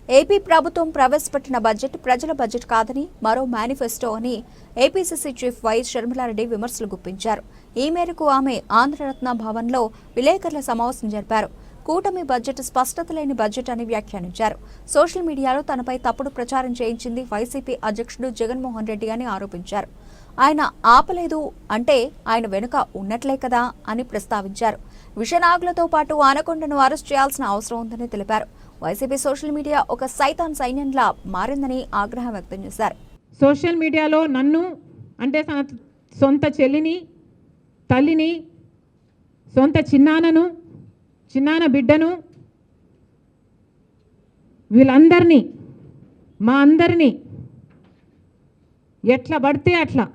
AP ప్రభుత్వం ప్రవేశపెట్టిన budget ప్రజల బడ్జెట్ కాదని మరో మేనిఫెస్టో అని ఏపీసీసీ చీఫ్ వైఎస్ షర్మిలారెడ్డి విమర్శలు గుప్పించారు. ఈ మేరకు ఆమె ఆంధ్రరత్న భవన్లో విలేకరుల సమావేశం జరిపారు. కూటమి బడ్జెట్ స్పష్టత లేని బడ్జెట్ అని వ్యాఖ్యానించారు. సోషల్ మీడియాలో తనపై తప్పుడు ప్రచారం చేయించింది వైసీపీ అధ్యక్షుడు జగన్మోహన్ రెడ్డి అని ఆరోపించారు. ఆయన ఆపలేదు అంటే ఆయన వెనుక ఉన్నట్లే కదా అని ప్రస్తావించారు. విషనాగులతో పాటు ఆనకొండను అరెస్ట్ చేయాల్సిన అవసరం ఉందని తెలిపారు. వైసీపీ సోషల్ మీడియా ఒక సైతాన్ సైన్యంలా మారిందని ఆగ్రహం వ్యక్తం చేశారు. సోషల్ మీడియాలో నన్ను అంటే సొంత చెల్లిని, తల్లిని, సొంత చిన్నాన బిడ్డను, వీళ్ళందరినీ మా అందరినీ ఎట్లా పడితే అట్లా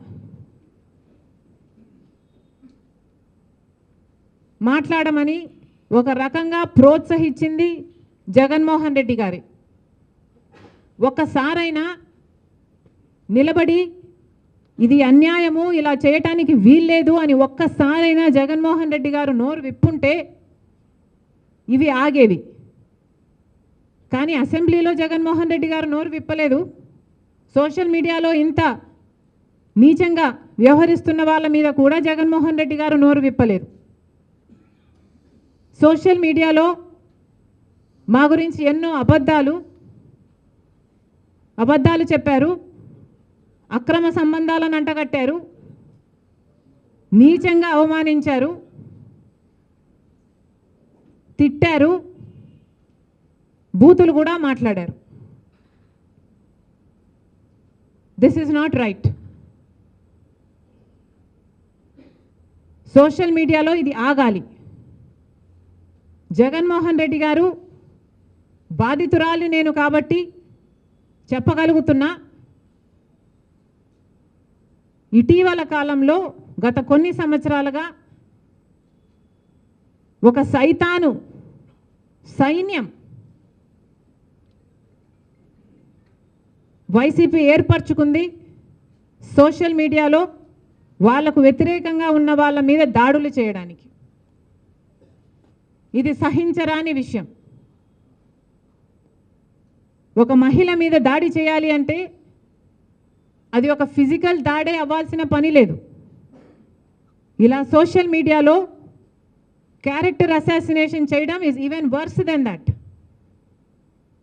మాట్లాడమని ఒక రకంగా ప్రోత్సహించింది జగన్మోహన్ రెడ్డి గారి. ఒక్కసారైనా నిలబడి ఇది అన్యాయము, ఇలా చేయటానికి వీల్లేదు అని ఒక్కసారైనా జగన్మోహన్ రెడ్డి గారు నోరు విప్పుంటే ఇవి ఆగేవి. కానీ అసెంబ్లీలో జగన్మోహన్ రెడ్డి గారు నోరు విప్పలేదు. సోషల్ మీడియాలో ఇంత నీచంగా వ్యవహరిస్తున్న వాళ్ళ మీద కూడా జగన్మోహన్ రెడ్డి గారు నోరు విప్పలేదు. సోషల్ మీడియాలో మా గురించి ఎన్నో అబద్ధాలు చెప్పారు, అక్రమ సంబంధాలను అంటగట్టారు, నీచంగా అవమానించారు, తిట్టారు, బూతులు కూడా మాట్లాడారు. This is not right. Social మీడియాలో ఇది ఆగాలి. జగన్మోహన్ రెడ్డి గారు బాధితురాలి నేను కాబట్టి చెప్పగలుగుతున్నా, ఇటీవల కాలంలో గత కొన్ని సంవత్సరాలుగా ఒక సైన్యం వైసీపీ ఏర్పరచుకుంది. సోషల్ మీడియాలో వాళ్లకు వ్యతిరేకంగా ఉన్న వాళ్ళ మీద దాడులు చేయడానికి. ఇది సహించరాని విషయం. ఒక మహిళ మీద దాడి చేయాలి అంటే అది ఒక ఫిజికల్ దాడే అవ్వాల్సిన పని లేదు. ఇలా సోషల్ మీడియాలో క్యారెక్టర్ అసాసినేషన్ చేయడం is even worse than that.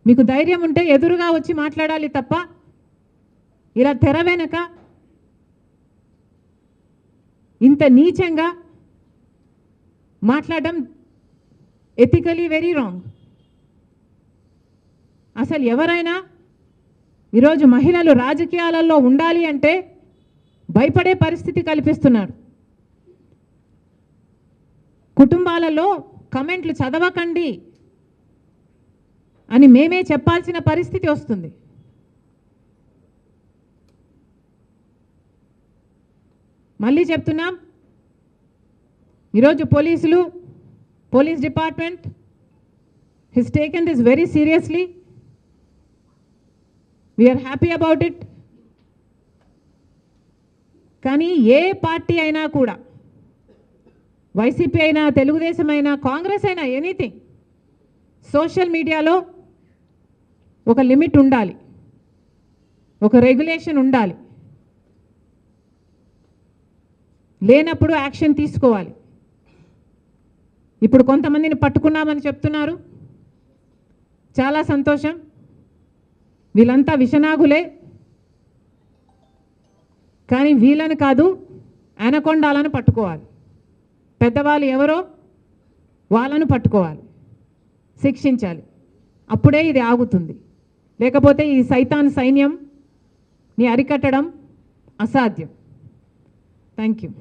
మీకు ధైర్యం ఉంటే ఎదురుగా వచ్చి మాట్లాడాలి తప్ప ఇలా తెర వెనక ఇంత నీచంగా మాట్లాడడం ఎథికలీ వెరీ రాంగ్. అసలు ఎవరైనా ఈరోజు మహిళలు రాజకీయాలలో ఉండాలి అంటే భయపడే పరిస్థితి కల్పిస్తున్నారు. కుటుంబాలలో కమెంట్లు చదవకండి అని మేమే చెప్పాల్సిన పరిస్థితి వస్తుంది. మళ్ళీ చెప్తున్నాం, ఈరోజు police department has taken this very seriously. We are happy about it. కానీ ఏ పార్టీ అయినా కూడా, వైసీపీ అయినా, తెలుగుదేశం అయినా, కాంగ్రెస్ అయినా, ఎనీథింగ్, సోషల్ మీడియాలో ఒక లిమిట్ ఉండాలి, ఒక రెగ్యులేషన్ ఉండాలి. లేనప్పుడు యాక్షన్ తీసుకోవాలి. ఇప్పుడు కొంతమందిని పట్టుకున్నామని చెప్తున్నారు, చాలా సంతోషం. వీళ్ళంతా విషనాగులే, కానీ వీళ్ళని కాదు, ఆనకొండాలను పట్టుకోవాలి. పెద్దవాళ్ళు ఎవరో వాళ్ళను పట్టుకోవాలి, శిక్షించాలి. అప్పుడే ఇది ఆగుతుంది. లేకపోతే ఈ సైతాన్ సైన్యంని అరికట్టడం అసాధ్యం. Thank you.